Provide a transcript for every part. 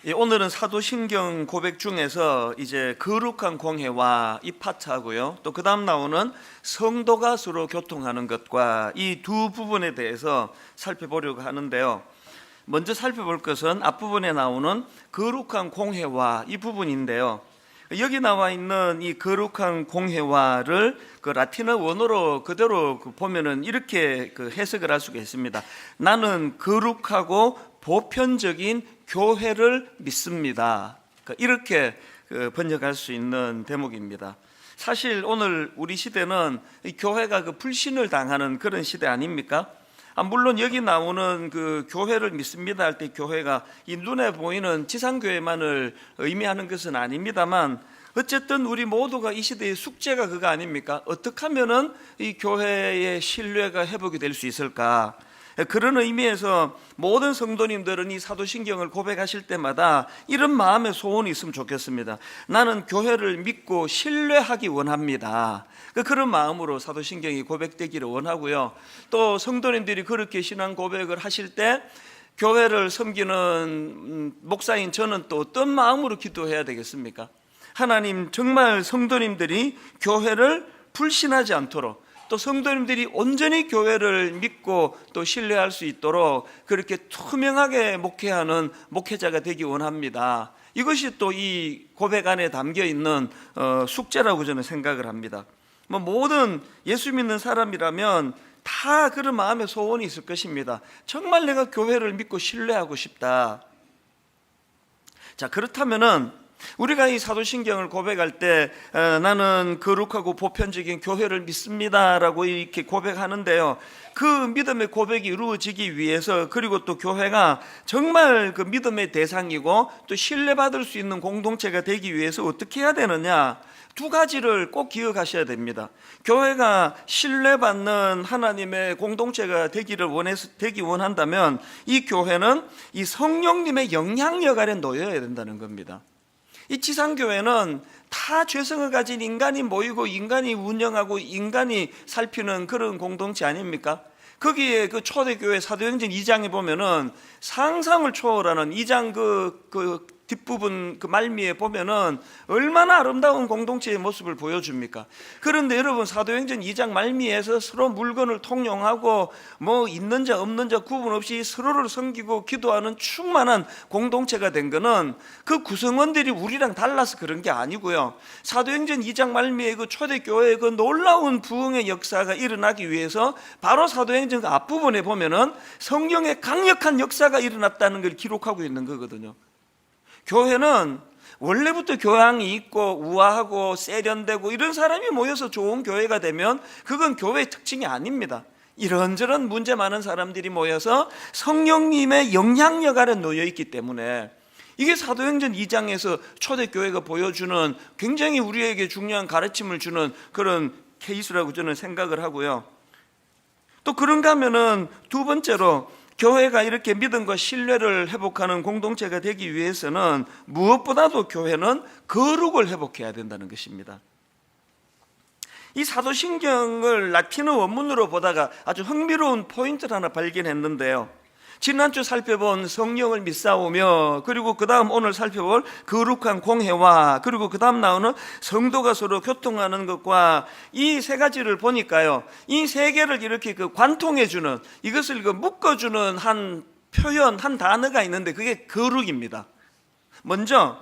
예, 오늘은 사도신경 고백 중에서 이제 거룩한 공회와 이 파트하고요, 또 그 다음 나오는 성도가 서로 교통하는 것과 이 두 부분에 대해서 살펴보려고 하는데요. 먼저 살펴볼 것은 앞부분에 나오는 거룩한 공회와 이 부분인데요. 여기 나와 있는 이 거룩한 공회화를 그 라틴어 원어로 그대로 보면은 이렇게 해석을 할 수가 있습니다. 나는 거룩하고 보편적인 교회를 믿습니다. 이렇게 번역할 수 있는 대목입니다. 사실 오늘 우리 시대는 교회가 불신을 당하는 그런 시대 아닙니까? 물론 여기 나오는 교회를 믿습니다 할 때 교회가 이 눈에 보이는 지상교회만을 의미하는 것은 아닙니다만, 어쨌든 우리 모두가 이 시대의 숙제가 그거 아닙니까? 어떻게 하면은 이 교회의 신뢰가 회복이 될 수 있을까? 그런 의미에서 모든 성도님들은 이 사도신경을 고백하실 때마다 이런 마음의 소원이 있으면 좋겠습니다. 나는 교회를 믿고 신뢰하기 원합니다. 그런 마음으로 사도신경이 고백되기를 원하고요. 또 성도님들이 그렇게 신앙 고백을 하실 때 교회를 섬기는 목사인 저는 또 어떤 마음으로 기도해야 되겠습니까? 하나님, 정말 성도님들이 교회를 불신하지 않도록, 또 성도님들이 온전히 교회를 믿고 또 신뢰할 수 있도록 그렇게 투명하게 목회하는 목회자가 되기 원합니다. 이것이 또 이 고백 안에 담겨 있는 숙제라고 저는 생각을 합니다. 모든 예수 믿는 사람이라면 다 그런 마음의 소원이 있을 것입니다. 정말 내가 교회를 믿고 신뢰하고 싶다. 자, 그렇다면은 우리가 이 사도신경을 고백할 때 나는 거룩하고 보편적인 교회를 믿습니다라고 이렇게 고백하는데요, 그 믿음의 고백이 이루어지기 위해서, 그리고 또 교회가 정말 그 믿음의 대상이고 또 신뢰받을 수 있는 공동체가 되기 위해서 어떻게 해야 되느냐, 두 가지를 꼭 기억하셔야 됩니다. 교회가 신뢰받는 하나님의 공동체가 되기 원한다면 이 교회는 이 성령님의 영향력 아래 놓여야 된다는 겁니다. 이 지상교회는 다 죄성을 가진 인간이 모이고 인간이 운영하고 인간이 살피는 그런 공동체 아닙니까? 거기에 초대교회 사도행전 2장에 보면은 상상을 초월하는 2장 뒷부분 말미에 보면은 얼마나 아름다운 공동체의 모습을 보여줍니까? 그런데 여러분, 사도행전 2장 말미에서 서로 물건을 통용하고 있는 자 없는 자 구분 없이 서로를 섬기고 기도하는 충만한 공동체가 된 거는 그 구성원들이 우리랑 달라서 그런 게 아니고요, 사도행전 2장 말미에 초대교회의 놀라운 부흥의 역사가 일어나기 위해서 바로 사도행전 앞부분에 보면은 성령의 강력한 역사가 일어났다는 걸 기록하고 있는 거거든요. 교회는 원래부터 교양이 있고 우아하고 세련되고 이런 사람이 모여서 좋은 교회가 되면 그건 교회의 특징이 아닙니다. 이런저런 문제 많은 사람들이 모여서 성령님의 영향력 아래 놓여 있기 때문에, 이게 사도행전 2장에서 초대교회가 보여주는 굉장히 우리에게 중요한 가르침을 주는 그런 케이스라고 저는 생각을 하고요. 또 그런가 하면은 두 번째로, 교회가 이렇게 믿음과 신뢰를 회복하는 공동체가 되기 위해서는 무엇보다도 교회는 거룩을 회복해야 된다는 것입니다. 이 사도신경을 라틴어 원문으로 보다가 아주 흥미로운 포인트를 하나 발견했는데요, 지난주 살펴본 성령을 믿사오며, 그리고 그 다음 오늘 살펴볼 거룩한 공회와, 그리고 그 다음 나오는 성도가 서로 교통하는 것과, 이 세 가지를 보니까요, 이 세 개를 이렇게 관통해주는, 이것을 묶어주는 한 표현, 한 단어가 있는데 그게 거룩입니다. 먼저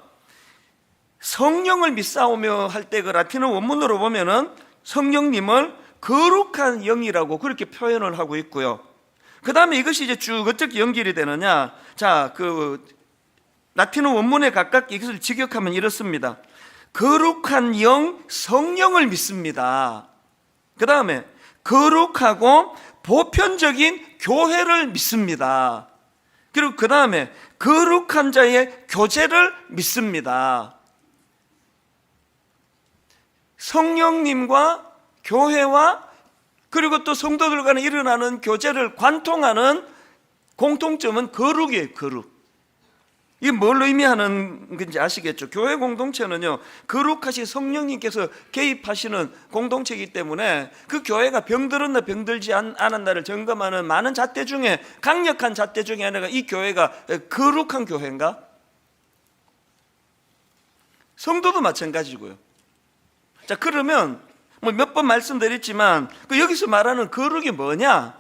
성령을 믿사오며 할 때 라틴어 원문으로 보면은 성령님을 거룩한 영이라고 그렇게 표현을 하고 있고요, 그 다음에 이것이 이제 쭉 어떻게 연결이 되느냐, 자, 라틴어 원문에 가깝게 이것을 직역하면 이렇습니다. 거룩한 영, 성령을 믿습니다. 그 다음에 거룩하고 보편적인 교회를 믿습니다. 그리고 그 다음에 거룩한 자의 교제를 믿습니다. 성령님과 교회와 그리고 또 성도들 간에 일어나는 교제를 관통하는 공통점은 거룩이에요. 거룩. 이게 뭘 의미하는 건지 아시겠죠? 교회 공동체는요, 거룩하신 성령님께서 개입하시는 공동체이기 때문에 그 교회가 병들었나 병들지 않았나를 점검하는 많은 잣대 중에, 강력한 잣대 중에 하나가 이 교회가 거룩한 교회인가? 성도도 마찬가지고요. 자, 그러면 뭐 몇 번 말씀드렸지만 여기서 말하는 거룩이 뭐냐?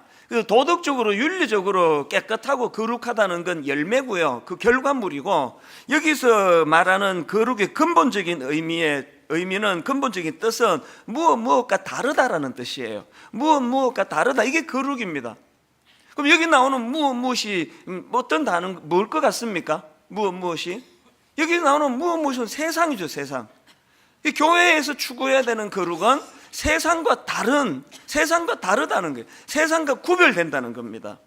도덕적으로 윤리적으로 깨끗하고 거룩하다는 건 열매고요. 그 결과물이고, 여기서 말하는 거룩의 근본적인 의미는, 근본적인 뜻은 무엇과 다르다라는 뜻이에요. 무엇과 다르다, 이게 거룩입니다. 그럼 여기 나오는 무엇이 어떤 단어, 뭘 것 같습니까? 무엇이? 여기 나오는 무엇은 세상이죠. 세상. 이 교회에서 추구해야 되는 거룩은 세상과 다르다는 거예요. 세상과 구별된다는 겁니다.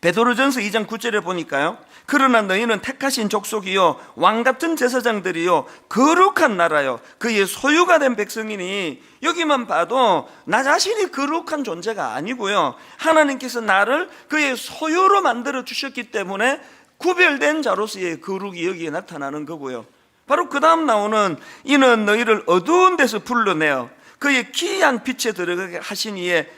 베드로전서 2장 9절에 보니까요, 그러나 너희는 택하신 족속이요 왕같은 제사장들이요 거룩한 나라요 그의 소유가 된 백성이니, 여기만 봐도 나 자신이 거룩한 존재가 아니고요, 하나님께서 나를 그의 소유로 만들어 주셨기 때문에 구별된 자로서의 거룩이 여기에 나타나는 거고요. 바로 그 다음 나오는 이는 너희를 어두운 데서 불러내어 그의 기이한 빛에 들어가게 하신 이의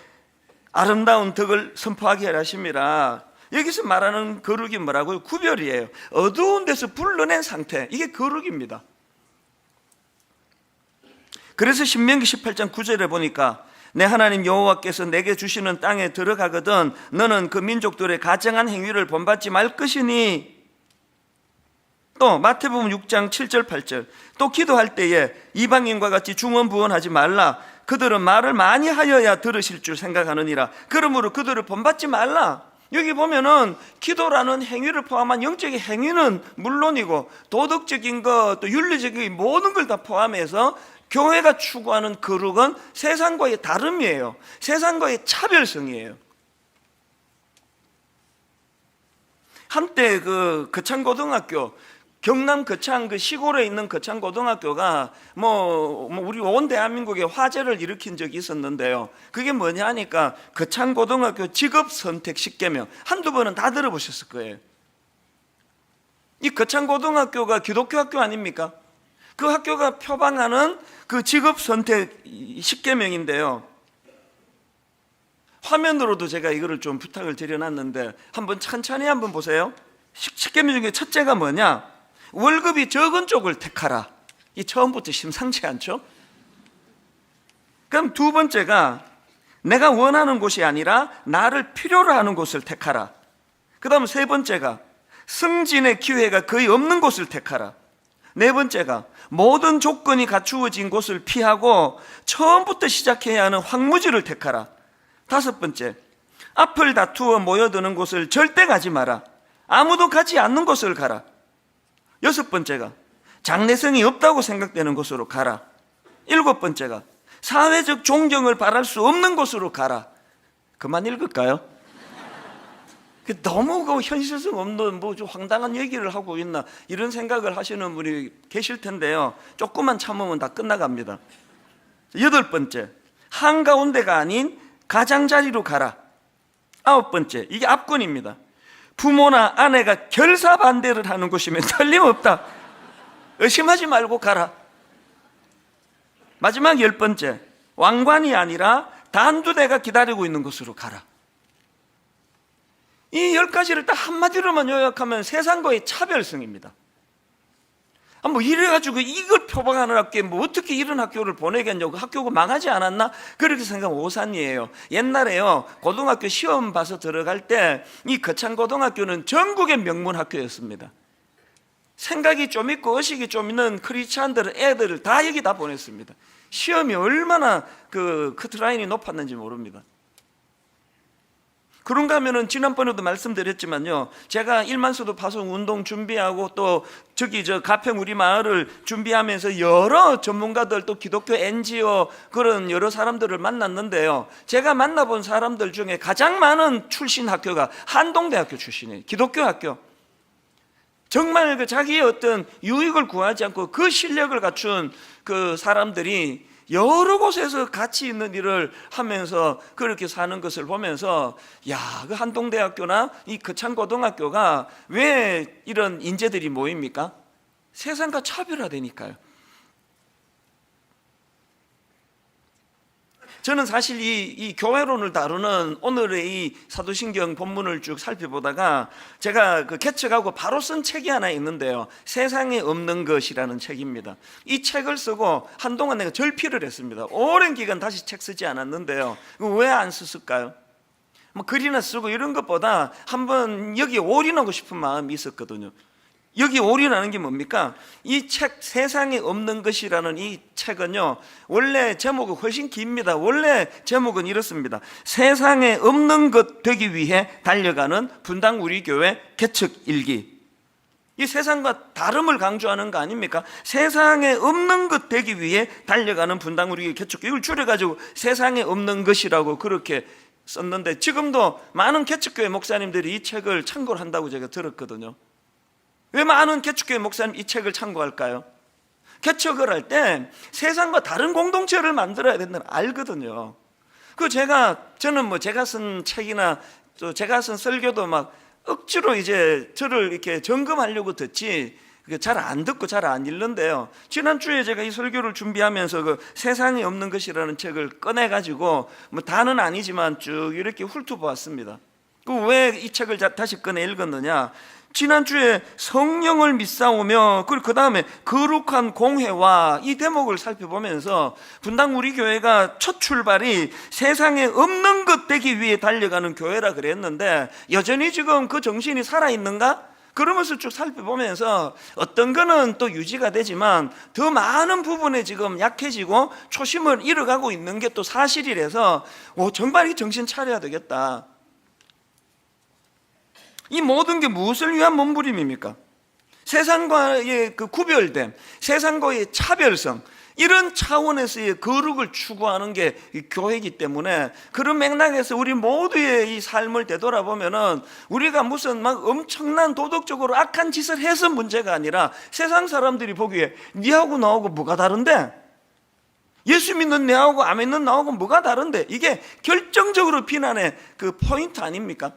아름다운 덕을 선포하게 하심이라. 여기서 말하는 거룩이 뭐라고요? 구별이에요. 어두운 데서 불러낸 상태, 이게 거룩입니다. 그래서 신명기 18장 9절에 보니까 내 하나님 여호와께서 내게 주시는 땅에 들어가거든 너는 그 민족들의 가증한 행위를 본받지 말 것이니, 또 마태복음 6장 7절 8절 또 기도할 때에 이방인과 같이 중언부언하지 말라. 그들은 말을 많이 하여야 들으실 줄 생각하느니라. 그러므로 그들을 본받지 말라. 여기 보면은 기도라는 행위를 포함한 영적인 행위는 물론이고 도덕적인 것, 또 윤리적인 모든 걸 다 포함해서 교회가 추구하는 거룩은 세상과의 다름이에요. 세상과의 차별성이에요. 한때 그 거창고등학교, 경남 거창 그 시골에 있는 거창고등학교가 우리 온 대한민국에 화제를 일으킨 적이 있었는데요. 그게 뭐냐 하니까 거창고등학교 직업선택 10계명, 한두 번은 다 들어보셨을 거예요. 이 거창고등학교가 기독교 학교 아닙니까? 그 학교가 표방하는 그 직업선택 10계명인데요. 화면으로도 제가 이거를 좀 부탁을 드려놨는데 한번 천천히 한번 보세요. 10계명 중에 첫째가 뭐냐? 월급이 적은 쪽을 택하라. 이 처음부터 심상치 않죠? 그럼 두 번째가 내가 원하는 곳이 아니라 나를 필요로 하는 곳을 택하라. 그 다음 세 번째가 승진의 기회가 거의 없는 곳을 택하라. 네 번째가 모든 조건이 갖추어진 곳을 피하고 처음부터 시작해야 하는 황무지를 택하라. 다섯 번째, 앞을 다투어 모여드는 곳을 절대 가지 마라. 아무도 가지 않는 곳을 가라. 여섯 번째가 장래성이 없다고 생각되는 곳으로 가라. 일곱 번째가 사회적 존경을 바랄 수 없는 곳으로 가라. 그만 읽을까요? 너무 그 현실성 없는 좀 황당한 얘기를 하고 있나 이런 생각을 하시는 분이 계실 텐데요. 조금만 참으면 다 끝나갑니다. 여덟 번째, 한가운데가 아닌 가장자리로 가라. 아홉 번째, 이게 압권입니다. 부모나 아내가 결사 반대를 하는 곳이면 틀림없다. 의심하지 말고 가라. 마지막 열 번째, 왕관이 아니라 단두대가 기다리고 있는 곳으로 가라. 이 10가지를 딱 한마디로만 요약하면 세상과의 차별성입니다. 이래가지고 이걸 표방하는 학교에 어떻게 이런 학교를 보내겠냐고, 학교가 망하지 않았나? 그렇게 생각하면 오산이에요. 옛날에요, 고등학교 시험 봐서 들어갈 때 이 거창고등학교는 전국의 명문 학교였습니다. 생각이 좀 있고 의식이 좀 있는 크리스찬들은 애들을 다 여기다 보냈습니다. 시험이 얼마나 그 커트라인이 높았는지 모릅니다. 그런가 하면은 지난번에도 말씀드렸지만요, 제가 일만수도 파송 운동 준비하고 또 가평 우리 마을을 준비하면서 여러 전문가들, 또 기독교 NGO 그런 여러 사람들을 만났는데요, 제가 만나본 사람들 중에 가장 많은 출신 학교가 한동대학교 출신이에요. 기독교 학교. 정말 자기의 어떤 유익을 구하지 않고 그 실력을 갖춘 그 사람들이 여러 곳에서 같이 있는 일을 하면서 그렇게 사는 것을 보면서, 그 한동대학교나 이 거창고등학교가 왜 이런 인재들이 모입니까? 세상과 차별화되니까요. 저는 사실 이 교회론을 다루는 오늘의 이 사도신경 본문을 쭉 살펴보다가 제가 그 개척하고 바로 쓴 책이 하나 있는데요, 세상에 없는 것이라는 책입니다. 이 책을 쓰고 한동안 내가 절필을 했습니다. 오랜 기간 다시 책 쓰지 않았는데요, 왜 안 썼을까요? 뭐 글이나 쓰고 이런 것보다 한번 여기에 올인하고 싶은 마음이 있었거든요. 여기 올인하는 게 뭡니까? 이 책 세상에 없는 것이라는 이 책은요, 원래 제목은 훨씬 깁니다. 원래 제목은 이렇습니다. 세상에 없는 것 되기 위해 달려가는 분당 우리 교회 개척 일기. 이 세상과 다름을 강조하는 거 아닙니까? 세상에 없는 것 되기 위해 달려가는 분당 우리 교회 개척, 이걸 줄여가지고 세상에 없는 것이라고 그렇게 썼는데, 지금도 많은 개척교회 목사님들이 이 책을 참고를 한다고 제가 들었거든요. 왜 많은 개척교회 목사님 이 책을 참고할까요? 개척을 할 때 세상과 다른 공동체를 만들어야 된다는 알거든요. 저는 뭐 제가 쓴 책이나 또 제가 쓴 설교도 막 억지로 이제 저를 이렇게 점검하려고 듣지 잘 안 듣고 잘 안 읽는데요, 지난주에 제가 이 설교를 준비하면서 그 세상에 없는 것이라는 책을 꺼내가지고 뭐 다는 아니지만 쭉 이렇게 훑어보았습니다. 왜 이 책을 다시 꺼내 읽었느냐? 지난주에 성령을 믿사오며 그 다음에 거룩한 공회와 이 대목을 살펴보면서 분당 우리 교회가 첫 출발이 세상에 없는 것 되기 위해 달려가는 교회라 그랬는데, 여전히 지금 그 정신이 살아있는가? 그러면서 쭉 살펴보면서 어떤 거는 또 유지가 되지만 더 많은 부분에 지금 약해지고 초심을 잃어가고 있는 게 또 사실이라서 정말 이 정신 차려야 되겠다. 이 모든 게 무엇을 위한 몸부림입니까? 세상과의 그 구별됨, 세상과의 차별성, 이런 차원에서의 거룩을 추구하는 게 교회이기 때문에, 그런 맥락에서 우리 모두의 이 삶을 되돌아보면은 우리가 무슨 막 엄청난 도덕적으로 악한 짓을 해서 문제가 아니라, 세상 사람들이 보기에 니하고 나하고 뭐가 다른데? 예수 믿는 내하고 안 믿는 나하고 뭐가 다른데? 이게 결정적으로 비난의 그 포인트 아닙니까?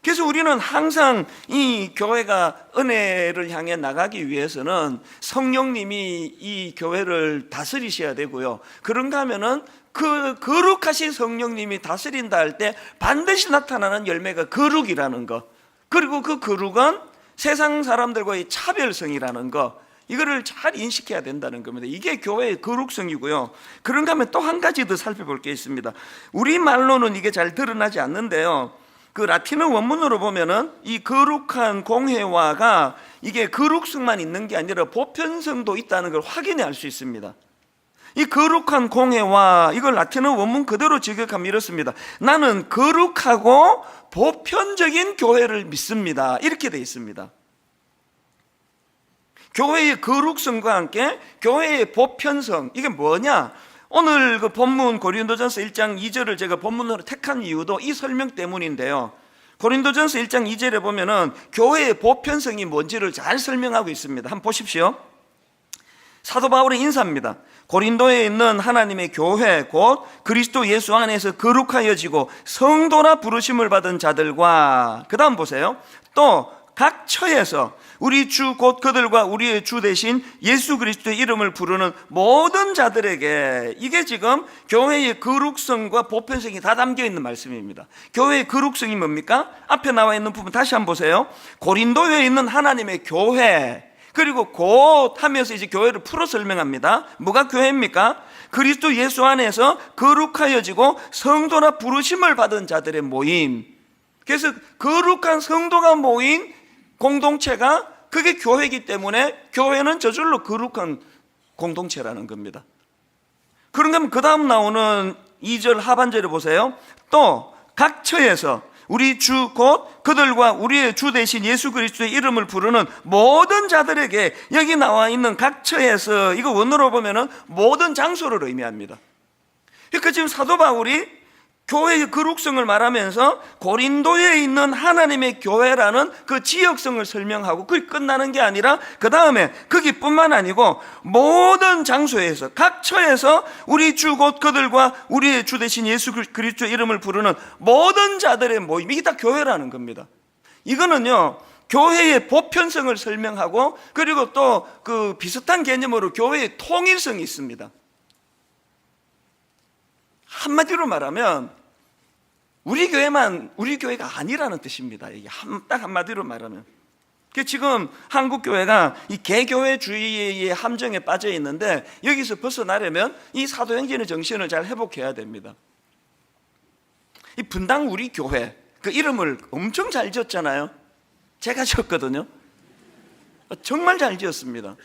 그래서 우리는 항상 이 교회가 은혜를 향해 나가기 위해서는 성령님이 이 교회를 다스리셔야 되고요, 그런가 하면은 그 거룩하신 성령님이 다스린다 할 때 반드시 나타나는 열매가 거룩이라는 것, 그리고 그 거룩은 세상 사람들과의 차별성이라는 것, 이거를 잘 인식해야 된다는 겁니다. 이게 교회의 거룩성이고요. 그런가 하면 또 한 가지 더 살펴볼 게 있습니다. 우리말로는 이게 잘 드러나지 않는데요, 그 라틴어 원문으로 보면은 이 거룩한 공회화가 이게 거룩성만 있는 게 아니라 보편성도 있다는 걸 확인해 알 수 있습니다. 이 거룩한 공회화, 이걸 라틴어 원문 그대로 직역하면 이렇습니다. 나는 거룩하고 보편적인 교회를 믿습니다. 이렇게 돼 있습니다. 교회의 거룩성과 함께 교회의 보편성, 이게 뭐냐? 오늘 그 본문 고린도전서 1장 2절을 제가 본문으로 택한 이유도 이 설명 때문인데요, 고린도전서 1장 2절에 보면은 교회의 보편성이 뭔지를 잘 설명하고 있습니다. 한번 보십시오. 사도 바울의 인사입니다. 고린도에 있는 하나님의 교회 곧 그리스도 예수 안에서 거룩하여지고 성도라 부르심을 받은 자들과, 그 다음 보세요. 또 각 처에서 우리 주 곧 그들과 우리의 주 대신 예수 그리스도의 이름을 부르는 모든 자들에게, 이게 지금 교회의 거룩성과 보편성이 다 담겨 있는 말씀입니다. 교회의 거룩성이 뭡니까? 앞에 나와 있는 부분 다시 한번 보세요. 고린도에 있는 하나님의 교회, 그리고 곧 하면서 이제 교회를 풀어 설명합니다. 뭐가 교회입니까? 그리스도 예수 안에서 거룩하여지고 성도라 부르심을 받은 자들의 모임. 그래서 거룩한 성도가 모인 공동체가 그게 교회이기 때문에 교회는 저절로 거룩한 공동체라는 겁니다. 그런가 하면 그 다음 나오는 2절 하반절에 보세요. 또 각 처에서 우리 주 곧 그들과 우리의 주 대신 예수 그리스도의 이름을 부르는 모든 자들에게, 여기 나와 있는 각 처에서, 이거 원어로 보면은 모든 장소를 의미합니다. 그러니까 지금 사도 바울이 교회의 거룩성을 말하면서 고린도에 있는 하나님의 교회라는 그 지역성을 설명하고 그게 끝나는 게 아니라 그 다음에 거기뿐만 아니고 모든 장소에서 각 처에서 우리 주 곧 그들과 우리의 주 대신 예수 그리스도의 이름을 부르는 모든 자들의 모임, 이게 다 교회라는 겁니다. 이거는요, 교회의 보편성을 설명하고, 그리고 또 그 비슷한 개념으로 교회의 통일성이 있습니다. 한마디로 말하면 우리 교회만 우리 교회가 아니라는 뜻입니다. 이게 딱 한마디로 말하면. 지금 한국 교회가 이 개교회주의의 함정에 빠져 있는데 여기서 벗어나려면 이 사도행전의 정신을 잘 회복해야 됩니다. 이 분당 우리 교회 그 이름을 엄청 잘 지었잖아요. 제가 지었거든요. 정말 잘 지었습니다.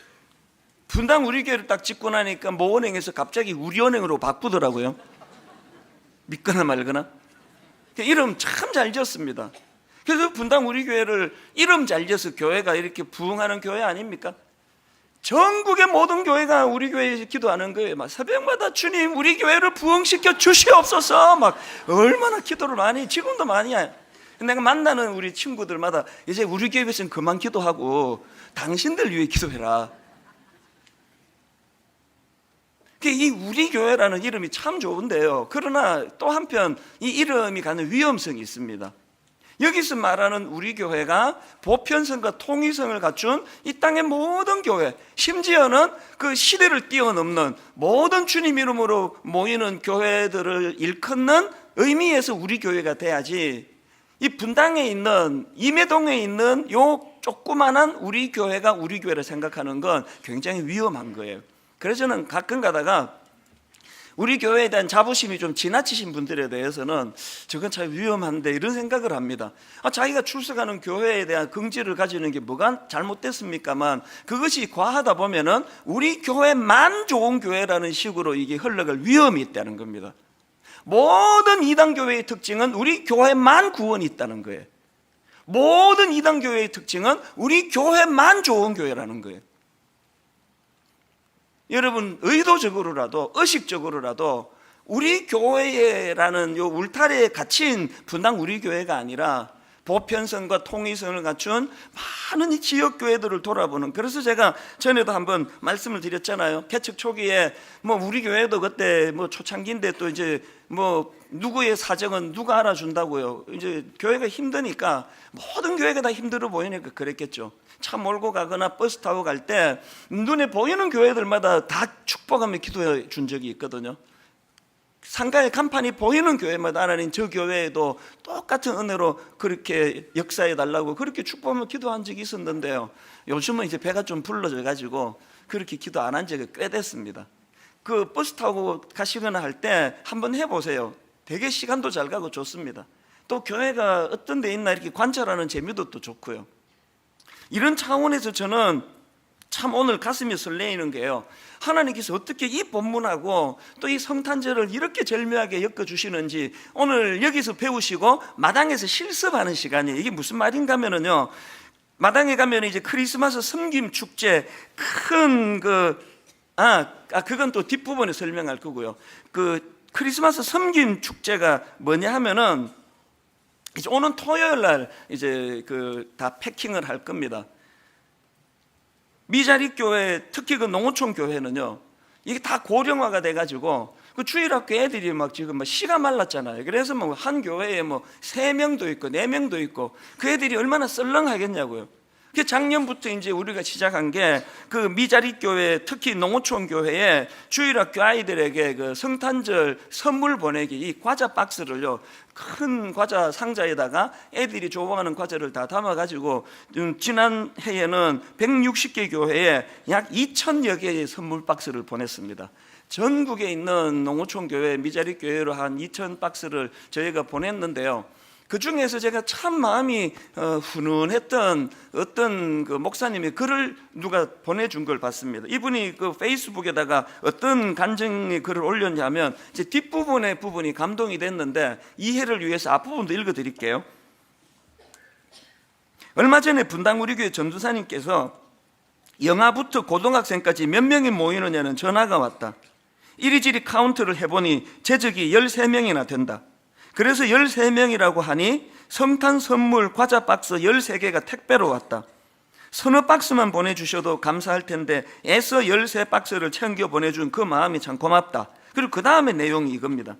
분당 우리 교회를 딱 짓고 나니까 모은행에서 갑자기 우리은행으로 바꾸더라고요. 믿거나 말거나. 이름 참 잘 지었습니다. 그래서 분당 우리 교회를 이름 잘 지어서 교회가 이렇게 부흥하는 교회 아닙니까? 전국의 모든 교회가 우리 교회에서 기도하는 거예요. 막 새벽마다 주님 우리 교회를 부흥시켜 주시옵소서. 막 얼마나 기도를 많이, 지금도 많이 해요. 내가 만나는 우리 친구들마다 이제 우리 교회에서는 그만 기도하고 당신들 위해 기도해라. 이 우리 교회라는 이름이 참 좋은데요, 그러나 또 한편 이 이름이 갖는 위험성이 있습니다. 여기서 말하는 우리 교회가 보편성과 통일성을 갖춘 이 땅의 모든 교회, 심지어는 그 시대를 뛰어넘는 모든 주님 이름으로 모이는 교회들을 일컫는 의미에서 우리 교회가 돼야지, 이 분당에 있는 임해동에 있는 요 조그만한 우리 교회가 우리 교회를 생각하는 건 굉장히 위험한 거예요. 그래서 저는 가끔 가다가 우리 교회에 대한 자부심이 좀 지나치신 분들에 대해서는 저건 참 위험한데 이런 생각을 합니다. 자기가 출석하는 교회에 대한 긍지를 가지는 게 뭐가 잘못됐습니까만, 그것이 과하다 보면은 우리 교회만 좋은 교회라는 식으로 이게 흘러갈 위험이 있다는 겁니다. 모든 이단 교회의 특징은 우리 교회만 구원이 있다는 거예요. 모든 이단 교회의 특징은 우리 교회만 좋은 교회라는 거예요. 여러분, 의도적으로라도 의식적으로라도 우리 교회라는 요 울타리에 갇힌 분당 우리 교회가 아니라 보편성과 통일성을 갖춘 많은 이 지역 교회들을 돌아보는, 그래서 제가 전에도 한번 말씀을 드렸잖아요. 개척 초기에 우리 교회도 그때 초창기인데 또 이제 누구의 사정은 누가 알아준다고요. 이제 교회가 힘드니까 모든 교회가 다 힘들어 보이니까 그랬겠죠. 차 몰고 가거나 버스 타고 갈 때 눈에 보이는 교회들마다 다 축복하며 기도해 준 적이 있거든요. 상가의 간판이 보이는 교회마다 하나님 저 교회에도 똑같은 은혜로 그렇게 역사해 달라고 그렇게 축복하며 기도한 적이 있었는데요, 요즘은 이제 배가 좀 불러져 가지고 그렇게 기도 안 한 지가 꽤 됐습니다. 그 버스 타고 가시거나 할 때 한번 해보세요. 되게 시간도 잘 가고 좋습니다. 또 교회가 어떤 데 있나 이렇게 관찰하는 재미도 또 좋고요. 이런 차원에서 저는 참 오늘 가슴이 설레이는 게요, 하나님께서 어떻게 이 본문하고 또 이 성탄절을 이렇게 절묘하게 엮어주시는지 오늘 여기서 배우시고 마당에서 실습하는 시간이에요. 이게 무슨 말인가 하면은요, 마당에 가면 이제 크리스마스 섬김 축제 큰 그건 또 뒷부분에 설명할 거고요. 그 크리스마스 섬김 축제가 뭐냐 하면은 이제 오는 토요일 날 이제 다 패킹을 할 겁니다. 미자립 교회, 특히 그 농어촌 교회는요, 이게 다 고령화가 돼가지고 그 주일학교 애들이 지금 씨가 말랐잖아요. 그래서 한 교회에 3명도 있고 4명도 있고 그 애들이 얼마나 썰렁하겠냐고요. 그 작년부터 이제 우리가 시작한 게 그 미자립 교회, 특히 농어촌 교회에 주일학교 아이들에게 그 성탄절 선물 보내기, 이 과자 박스를요, 큰 과자 상자에다가 애들이 좋아하는 과자를 다 담아가지고 지난 해에는 160개 교회에 약 2,000여 개의 선물 박스를 보냈습니다. 전국에 있는 농어촌 교회, 미자립 교회로 한 2,000 박스를 저희가 보냈는데요, 그 중에서 제가 참 마음이 훈훈했던 어떤 그 목사님의 글을 누가 보내준 걸 봤습니다. 이분이 그 페이스북에다가 어떤 간증의 글을 올렸냐면 이제 뒷부분의 부분이 감동이 됐는데 이해를 위해서 앞부분도 읽어드릴게요. 얼마 전에 분당 우리 교회 전도사님께서 영아부터 고등학생까지 몇 명이 모이느냐는 전화가 왔다. 이리저리 카운트를 해보니 제적이 13명이나 된다. 그래서 13명이라고 하니 성탄 선물 과자 박스 13개가 택배로 왔다. 서너 박스만 보내주셔도 감사할 텐데 애써 13박스를 챙겨 보내준 그 마음이 참 고맙다. 그리고 그 다음에 내용이 이겁니다.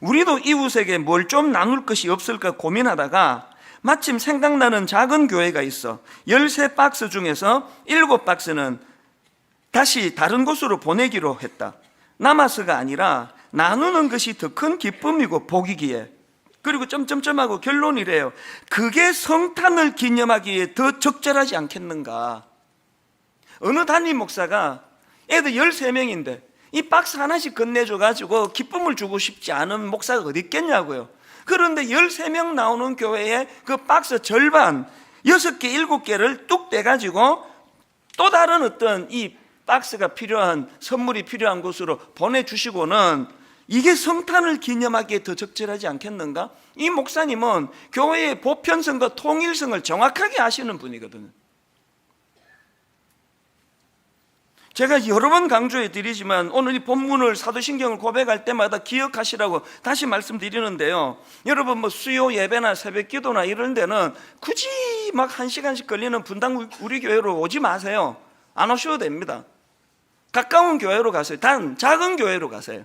우리도 이웃에게 뭘 좀 나눌 것이 없을까 고민하다가 마침 생각나는 작은 교회가 있어 13박스 중에서 7박스는 다시 다른 곳으로 보내기로 했다. 남아서가 아니라 나누는 것이 더 큰 기쁨이고 복이기에, 그리고 점점점하고 결론이래요. 그게 성탄을 기념하기에 더 적절하지 않겠는가. 어느 담임 목사가 애들 13명인데 이 박스 하나씩 건네줘가지고 기쁨을 주고 싶지 않은 목사가 어디 있겠냐고요. 그런데 13명 나오는 교회에 그 박스 절반 6개, 7개를 뚝 떼가지고 또 다른 어떤 이 박스가 필요한, 선물이 필요한 곳으로 보내주시고는 이게 성탄을 기념하기에 더 적절하지 않겠는가? 이 목사님은 교회의 보편성과 통일성을 정확하게 아시는 분이거든요. 제가 여러 번 강조해 드리지만 오늘 이 본문을, 사도신경을 고백할 때마다 기억하시라고 다시 말씀드리는데요, 여러분 뭐 수요 예배나 새벽 기도나 이런 데는 굳이 막 1시간씩 걸리는 분당 우리 교회로 오지 마세요. 안 오셔도 됩니다. 가까운 교회로 가세요. 단 작은 교회로 가세요.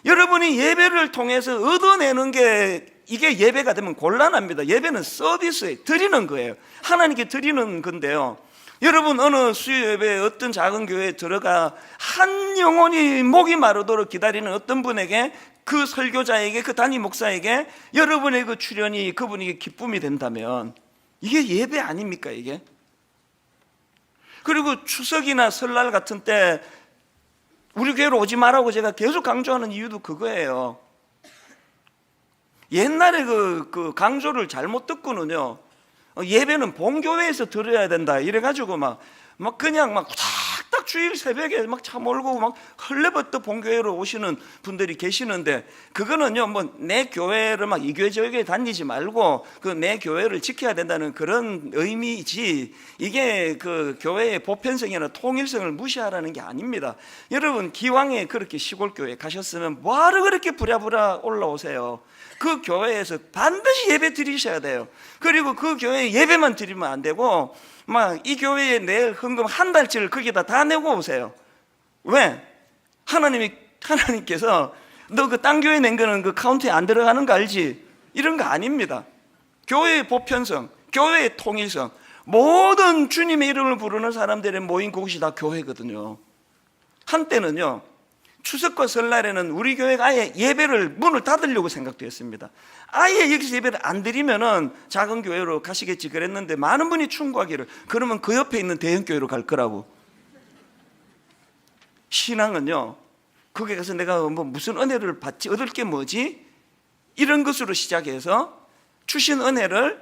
여러분이 예배를 통해서 얻어내는 게, 이게 예배가 되면 곤란합니다. 예배는 서비스에 드리는 거예요. 하나님께 드리는 건데요, 여러분 어느 수요 예배에 어떤 작은 교회에 들어가 한 영혼이 목이 마르도록 기다리는 어떤 분에게, 그 설교자에게, 그 담임 목사에게 여러분의 그 출연이 그분에게 기쁨이 된다면 이게 예배 아닙니까 이게? 그리고 추석이나 설날 같은 때 우리 교회로 오지 말라고 제가 계속 강조하는 이유도 그거예요. 옛날에 그 강조를 잘못 듣고는요, 예배는 본교회에서 들어야 된다 이래가지고 막 그냥 막 딱 주일 새벽에 막 차 몰고 막 헐레벌떡 본교회로 오시는 분들이 계시는데, 그거는요 뭐 내 교회를 막 이 교회 저 교회 다니지 말고 그 내 교회를 지켜야 된다는 그런 의미이지, 이게 그 교회의 보편성이나 통일성을 무시하라는 게 아닙니다. 여러분 기왕에 그렇게 시골 교회 가셨으면 뭐하러 그렇게 부랴부랴 올라오세요? 그 교회에서 반드시 예배 드리셔야 돼요. 그리고 그 교회에 예배만 드리면 안 되고 막 이 교회에 낼 헌금 한 달치를 거기다 다 내고 오세요. 왜? 하나님께서 너 그 딴 교회 낸 거는 그 카운트에 안 들어가는 거 알지? 이런 거 아닙니다. 교회의 보편성, 교회의 통일성, 모든 주님의 이름을 부르는 사람들의 모인 곳이 다 교회거든요. 한때는요 추석과 설날에는 우리 교회가 아예 예배를 문을 닫으려고 생각되었습니다. 아예 여기서 예배를 안 드리면은 작은 교회로 가시겠지 그랬는데, 많은 분이 충고하기를 그러면 그 옆에 있는 대형 교회로 갈 거라고. 신앙은요 거기 가서 내가 뭐 무슨 은혜를 받지, 얻을 게 뭐지, 이런 것으로 시작해서 주신 은혜를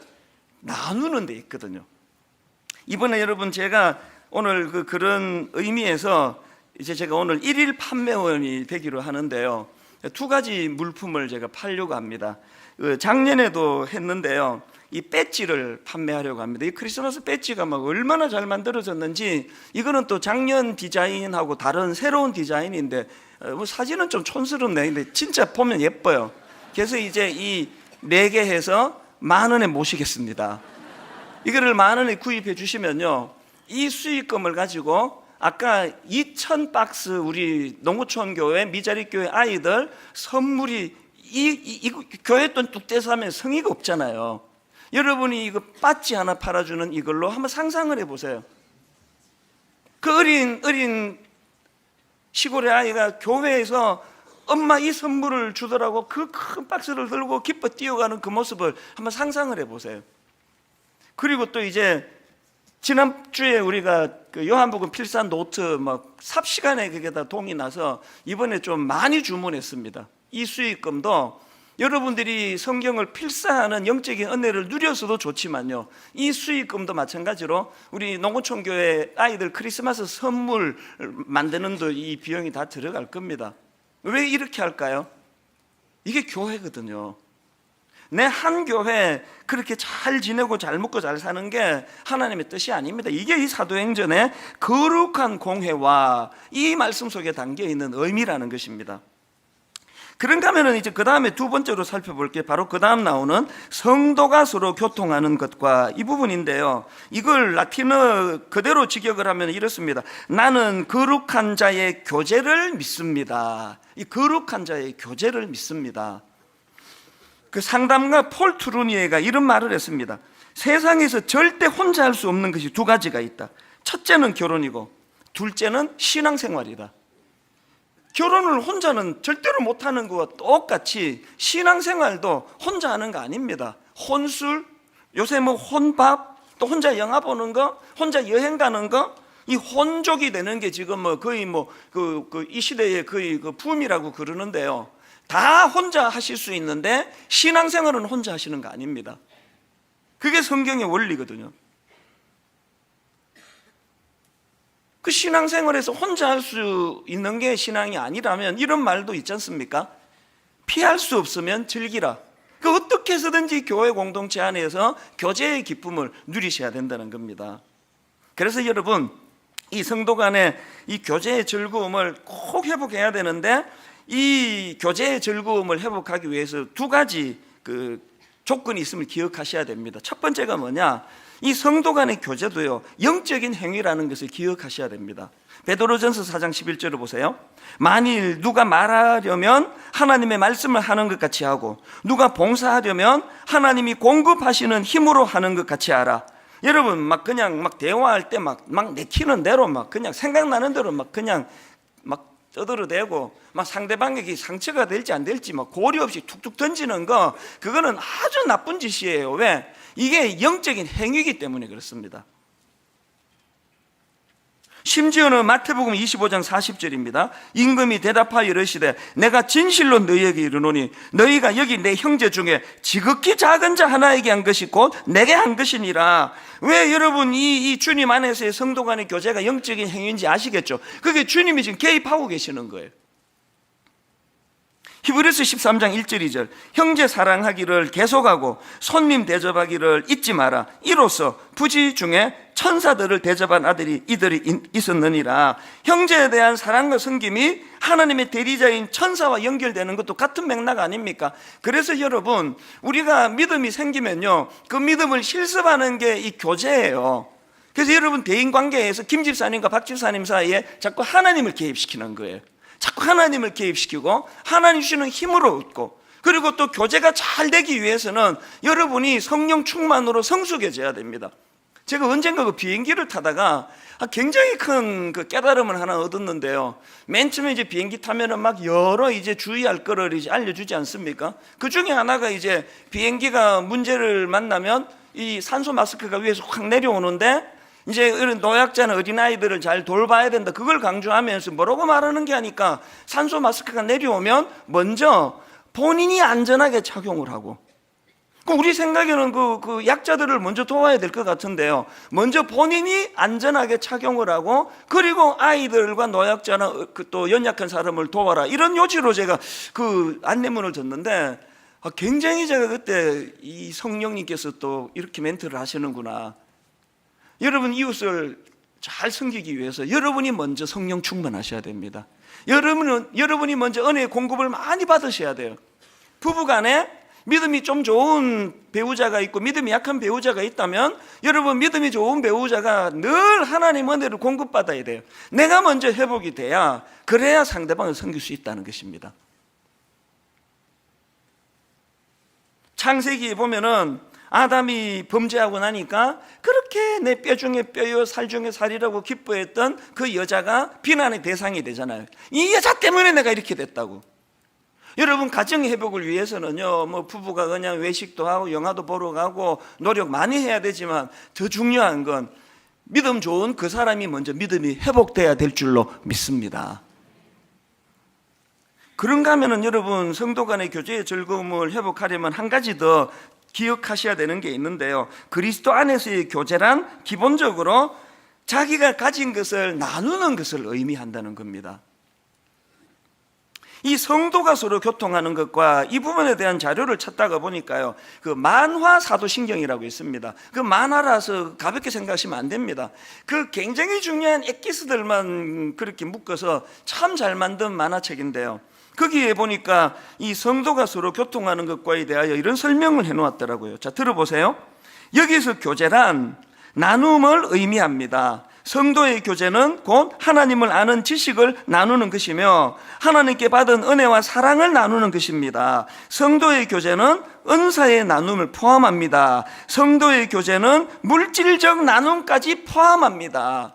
나누는 데 있거든요. 이번에 여러분 제가 오늘 그런 의미에서 이제 제가 오늘 1일 판매원이 되기로 하는데요, 2가지 물품을 제가 팔려고 합니다. 작년에도 했는데요, 이 배지를 판매하려고 합니다. 이 크리스마스 배지가 막 얼마나 잘 만들어졌는지, 이거는 또 작년 디자인하고 다른 새로운 디자인인데 뭐 사진은 좀 촌스럽네. 근데 진짜 보면 예뻐요. 그래서 이제 이 4개 해서 10,000원에 모시겠습니다. 이거를 10,000원에 구입해 주시면요, 이 수익금을 가지고 아까 2,000박스 우리 농구촌 교회, 미자리 교회 아이들 선물이 이 교회 돈 뚝 떼서 하면 성의가 없잖아요. 여러분이 이거 빠찌 하나 팔아주는 이걸로 한번 상상을 해보세요. 그 어린 시골의 아이가 교회에서 엄마 이 선물을 주더라고 그 큰 박스를 들고 기뻐 뛰어가는 그 모습을 한번 상상을 해보세요. 그리고 또 이제 지난주에 우리가 그 요한복음 필사 노트 막 삽시간에 그게 다 동이 나서 이번에 좀 많이 주문했습니다. 이 수익금도 여러분들이 성경을 필사하는 영적인 은혜를 누려서도 좋지만요, 이 수익금도 마찬가지로 우리 농구촌 교회 아이들 크리스마스 선물 만드는 데 이 비용이 다 들어갈 겁니다. 왜 이렇게 할까요? 이게 교회거든요. 내 한 교회 그렇게 잘 지내고 잘 먹고 잘 사는 게 하나님의 뜻이 아닙니다. 이게 이 사도행전의 거룩한 공회와 이 말씀 속에 담겨있는 의미라는 것입니다. 그런가 하면 이제 그 다음에 2번째로 살펴볼 게 바로 그 다음 나오는 성도가 서로 교통하는 것과 이 부분인데요, 이걸 라틴어 그대로 직역을 하면 이렇습니다. 나는 거룩한 자의 교제를 믿습니다. 이 거룩한 자의 교제를 믿습니다. 그 상담가 폴 트루니에가 이런 말을 했습니다. 세상에서 절대 혼자 할 수 없는 것이 2가지가 있다. 첫째는 결혼이고 둘째는 신앙생활이다. 결혼을 혼자는 절대로 못하는 것과 똑같이 신앙생활도 혼자 하는 거 아닙니다. 혼술, 요새 뭐 혼밥, 또 혼자 영화 보는 거, 혼자 여행 가는 거, 이 혼족이 되는 게 지금 뭐 거의 이 시대의 거의 그 붐이라고 그러는데요. 다 혼자 하실 수 있는데 신앙생활은 혼자 하시는 거 아닙니다. 그게 성경의 원리거든요. 그 신앙생활에서 혼자 할 수 있는 게 신앙이 아니라면 이런 말도 있지 않습니까? 피할 수 없으면 즐기라. 그 어떻게 해서든지 교회 공동체 안에서 교제의 기쁨을 누리셔야 된다는 겁니다. 그래서 여러분, 이 성도 간의 이 교제의 즐거움을 꼭 회복해야 되는데, 이 교제의 즐거움을 회복하기 위해서 두 가지 조건이 있음을 기억하셔야 됩니다. 첫 번째가 뭐냐? 이 성도 간의 교제도요, 영적인 행위라는 것을 기억하셔야 됩니다. 베드로전서 4장 11절을 보세요. 만일 누가 말하려면 하나님의 말씀을 하는 것 같이 하고, 누가 봉사하려면 하나님이 공급하시는 힘으로 하는 것 같이 하라. 여러분, 그냥 대화할 때 내키는 대로 그냥 생각나는 대로 그냥 떠들어대고 상대방에게 상처가 될지 안 될지 고려 없이 툭툭 던지는 거, 그거는 아주 나쁜 짓이에요. 왜? 이게 영적인 행위이기 때문에 그렇습니다. 심지어는 마태복음 25장 40절입니다. 임금이 대답하여 이르시되 내가 진실로 너희에게 이르노니 너희가 여기 내 형제 중에 지극히 작은 자 하나에게 한 것이 곧 내게 한 것이니라. 왜 여러분 이 주님 안에서의 성도 간의 교제가 영적인 행위인지 아시겠죠? 그게 주님이 지금 개입하고 계시는 거예요. 히브리서 13장 1절 2절 형제 사랑하기를 계속하고 손님 대접하기를 잊지 마라. 이로써 부지 중에 천사들을 대접한 이들이 있었느니라. 형제에 대한 사랑과 섬김이 하나님의 대리자인 천사와 연결되는 것도 같은 맥락 아닙니까? 그래서 여러분, 우리가 믿음이 생기면요, 그 믿음을 실습하는 게 이 교제예요. 그래서 여러분, 대인관계에서 김 집사님과 박 집사님 사이에 자꾸 하나님을 개입시키는 거예요. 자꾸 하나님을 개입시키고 하나님 주시는 힘으로 얻고, 그리고 또 교제가 잘 되기 위해서는 여러분이 성령 충만으로 성숙해져야 됩니다. 제가 언젠가 비행기를 타다가 굉장히 큰 깨달음을 하나 얻었는데요. 맨 처음에 비행기 타면은 여러 주의할 거를 알려주지 않습니까? 그 중에 하나가 비행기가 문제를 만나면 이 산소 마스크가 위에서 확 내려오는데, 이런 노약자나 어린아이들을 잘 돌봐야 된다, 그걸 강조하면서 뭐라고 말하는 게 아니까 산소 마스크가 내려오면 먼저 본인이 안전하게 착용을 하고, 우리 생각에는 그 약자들을 먼저 도와야 될 것 같은데요, 먼저 본인이 안전하게 착용을 하고, 그리고 아이들과 노약자나 또 연약한 사람을 도와라, 이런 요지로 제가 안내문을 줬는데, 굉장히 제가 그때 이 성령님께서 또 이렇게 멘트를 하시는구나. 여러분, 이웃을 잘 섬기기 위해서 여러분이 먼저 성령 충만하셔야 됩니다. 여러분이 먼저 은혜의 공급을 많이 받으셔야 돼요. 부부간에 믿음이 좀 좋은 배우자가 있고 믿음이 약한 배우자가 있다면, 여러분 믿음이 좋은 배우자가 늘 하나님 은혜를 공급받아야 돼요. 내가 먼저 회복이 돼야, 그래야 상대방을 섬길 수 있다는 것입니다. 창세기에 보면은 아담이 범죄하고 나니까 그렇게 내 뼈 중에 뼈요 살 중에 살이라고 기뻐했던 그 여자가 비난의 대상이 되잖아요. 이 여자 때문에 내가 이렇게 됐다고. 여러분, 가정 회복을 위해서는요, 부부가 그냥 외식도 하고 영화도 보러 가고 노력 많이 해야 되지만, 더 중요한 건 믿음 좋은 그 사람이 먼저 믿음이 회복돼야 될 줄로 믿습니다. 그런가 하면은 여러분, 성도 간의 교제의 즐거움을 회복하려면 한 가지 더 기억하셔야 되는 게 있는데요, 그리스도 안에서의 교제란 기본적으로 자기가 가진 것을 나누는 것을 의미한다는 겁니다. 이 성도가 서로 교통하는 것과 이 부분에 대한 자료를 찾다가 보니까요, 만화 사도신경이라고 있습니다. 만화라서 가볍게 생각하시면 안 됩니다. 굉장히 중요한 엑기스들만 그렇게 묶어서 참 잘 만든 만화책인데요, 거기에 보니까 이 성도가 서로 교통하는 것과에 대하여 이런 설명을 해놓았더라고요. 자, 들어보세요. 여기서 교제란 나눔을 의미합니다. 성도의 교제는 곧 하나님을 아는 지식을 나누는 것이며 하나님께 받은 은혜와 사랑을 나누는 것입니다. 성도의 교제는 은사의 나눔을 포함합니다. 성도의 교제는 물질적 나눔까지 포함합니다.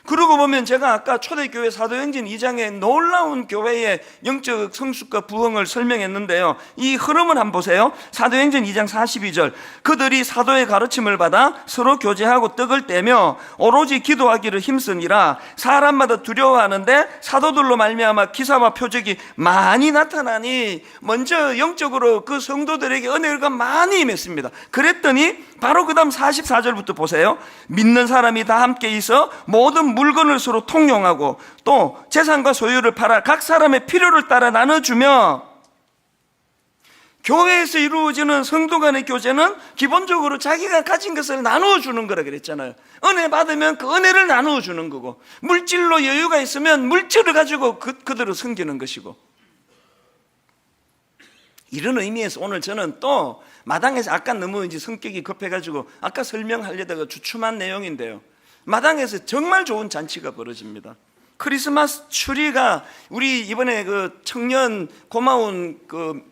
그러고 보면 제가 아까 초대교회 사도행전 2장에 놀라운 교회의 영적 성숙과 부흥을 설명했는데요, 이 흐름을 한번 보세요. 사도행전 2장 42절, 그들이 사도의 가르침을 받아 서로 교제하고 떡을 떼며 오로지 기도하기를 힘쓰니라. 사람마다 두려워하는데 사도들로 말미암아 기사와 표적이 많이 나타나니, 먼저 영적으로 그 성도들에게 은혜가 많이 임했습니다. 그랬더니 바로 그 다음 44절부터 보세요. 믿는 사람이 다 함께 있어 모든 물건을 서로 통용하고 또 재산과 소유를 팔아 각 사람의 필요를 따라 나눠주며, 교회에서 이루어지는 성도 간의 교제는 기본적으로 자기가 가진 것을 나누어 주는 거라 그랬잖아요. 은혜 받으면 그 은혜를 나누어 주는 거고, 물질로 여유가 있으면 물질을 가지고 그들을 섬기는 것이고, 이런 의미에서 오늘 저는 또 마당에서, 아까 너무 이제 성격이 급해가지고 아까 설명하려다가 주춤한 내용인데요, 마당에서 정말 좋은 잔치가 벌어집니다. 크리스마스 추리가, 우리 이번에 그 청년, 고마운 그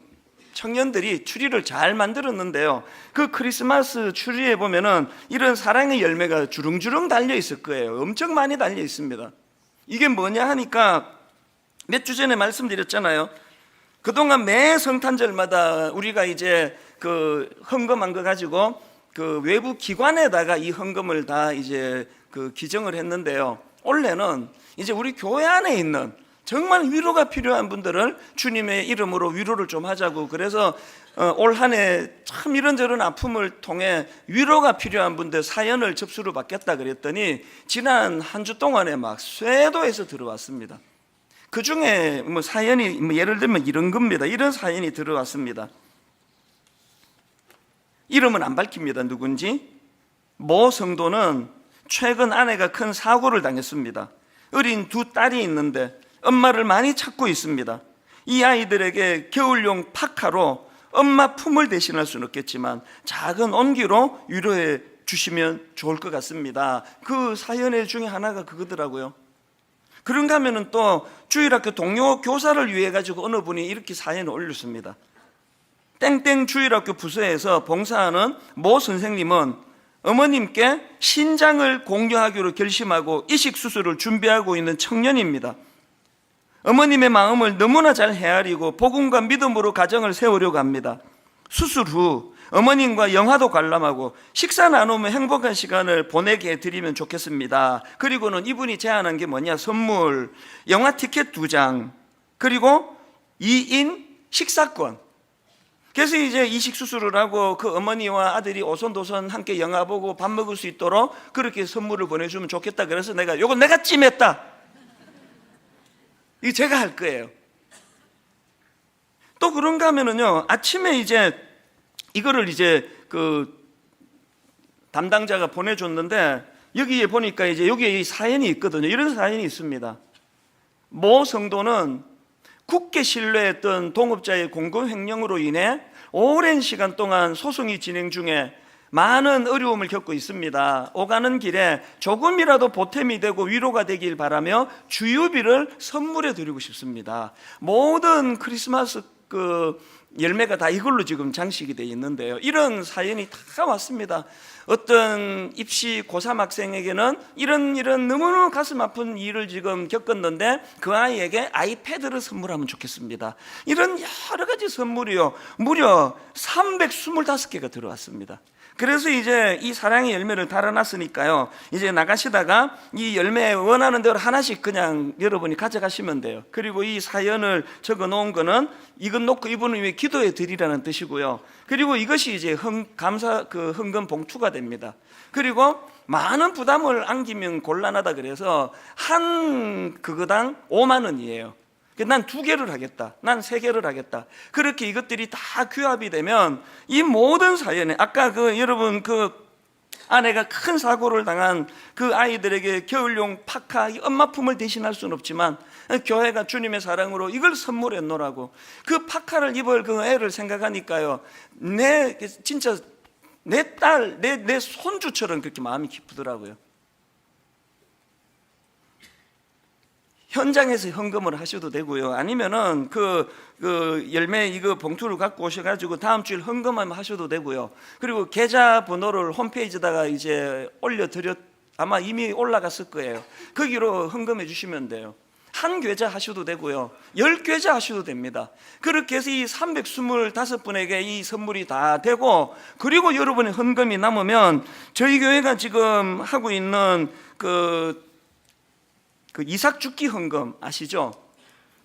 청년들이 추리를 잘 만들었는데요, 그 크리스마스 추리에 보면은 이런 사랑의 열매가 주렁주렁 달려 있을 거예요. 엄청 많이 달려 있습니다. 이게 뭐냐 하니까 몇 주 전에 말씀드렸잖아요. 그동안 매 성탄절마다 우리가 이제 그 헌금한 거 가지고 그 외부 기관에다가 이 헌금을 다 이제 그 기증을 했는데요, 올해는 이제 우리 교회 안에 있는 정말 위로가 필요한 분들을 주님의 이름으로 위로를 좀 하자고, 그래서 올 한 해 참 이런저런 아픔을 통해 위로가 필요한 분들 사연을 접수를 받겠다 그랬더니 지난 한 주 동안에 막 쇄도해서 들어왔습니다. 그 중에 뭐 사연이 뭐 예를 들면 이런 겁니다. 이런 사연이 들어왔습니다. 이름은 안 밝힙니다. 누군지. 모 성도는 최근 아내가 큰 사고를 당했습니다. 어린 두 딸이 있는데 엄마를 많이 찾고 있습니다. 이 아이들에게 겨울용 파카로 엄마 품을 대신할 수는 없겠지만 작은 온기로 위로해 주시면 좋을 것 같습니다. 그 사연 중에 하나가 그거더라고요. 그런가 하면은 또 주일학교 동료 교사를 위해 가지고 어느 분이 이렇게 사연을 올렸습니다. 땡땡 주일학교 부서에서 봉사하는 모 선생님은 어머님께 신장을 공유하기로 결심하고 이식 수술을 준비하고 있는 청년입니다. 어머님의 마음을 너무나 잘 헤아리고 복음과 믿음으로 가정을 세우려고 합니다. 수술 후 어머님과 영화도 관람하고 식사 나누며 행복한 시간을 보내게 해드리면 좋겠습니다. 그리고는 이분이 제안한 게 뭐냐, 선물, 영화 티켓 2장, 그리고 2인 식사권. 그래서 이제 이식 수술을 하고 그 어머니와 아들이 오손도손 함께 영화 보고 밥 먹을 수 있도록 그렇게 선물을 보내주면 좋겠다. 그래서 요거 내가 찜했다. 이거 제가 할 거예요. 또 그런가 하면은요, 아침에 이제 이거를 이제 그 담당자가 보내줬는데 여기에 보니까 이제 여기에 이 사연이 있거든요. 이런 사연이 있습니다. 모 성도는 굳게 신뢰했던 동업자의 공금 횡령으로 인해 오랜 시간 동안 소송이 진행 중에 많은 어려움을 겪고 있습니다. 오가는 길에 조금이라도 보탬이 되고 위로가 되길 바라며 주유비를 선물해 드리고 싶습니다. 모든 크리스마스 그 열매가 다 이걸로 지금 장식이 되어 있는데요, 이런 사연이 다 왔습니다. 어떤 입시 고3 학생에게는 이런 너무너무 가슴 아픈 일을 지금 겪었는데 그 아이에게 아이패드를 선물하면 좋겠습니다. 이런 여러 가지 선물이요, 무려 325개가 들어왔습니다. 그래서 이제 이 사랑의 열매를 달아놨으니까요, 이제 나가시다가 이 열매 원하는 대로 하나씩 그냥 여러분이 가져가시면 돼요. 그리고 이 사연을 적어 놓은 거는 이건 놓고 이분을 위해 기도해 드리라는 뜻이고요. 그리고 이것이 이제 감사 그 헌금 봉투가 됩니다. 그리고 많은 부담을 안기면 곤란하다 그래서 한 그거당 5만 원이에요. 난 2개를 하겠다, 난 3개를 하겠다. 그렇게 이것들이 다 규합이 되면 이 모든 사연에, 아까 그 여러분 그 아내가 큰 사고를 당한 그 아이들에게 겨울용 파카, 엄마 품을 대신할 수는 없지만 교회가 주님의 사랑으로 이걸 선물해 놓으라고, 그 파카를 입을 그 애를 생각하니까요, 진짜 내 딸, 내 손주처럼 그렇게 마음이 기쁘더라고요. 현장에서 헌금을 하셔도 되고요, 아니면은 그 열매 이거 봉투를 갖고 오셔가지고 다음 주일 헌금하면 하셔도 되고요. 그리고 계좌 번호를 홈페이지에다가 이제 아마 이미 올라갔을 거예요. 거기로 헌금해 주시면 돼요. 한 계좌 하셔도 되고요, 10계좌 하셔도 됩니다. 그렇게 해서 이 325분에게 이 선물이 다 되고, 그리고 여러분의 헌금이 남으면 저희 교회가 지금 하고 있는 그 이삭 죽기 헌금 아시죠?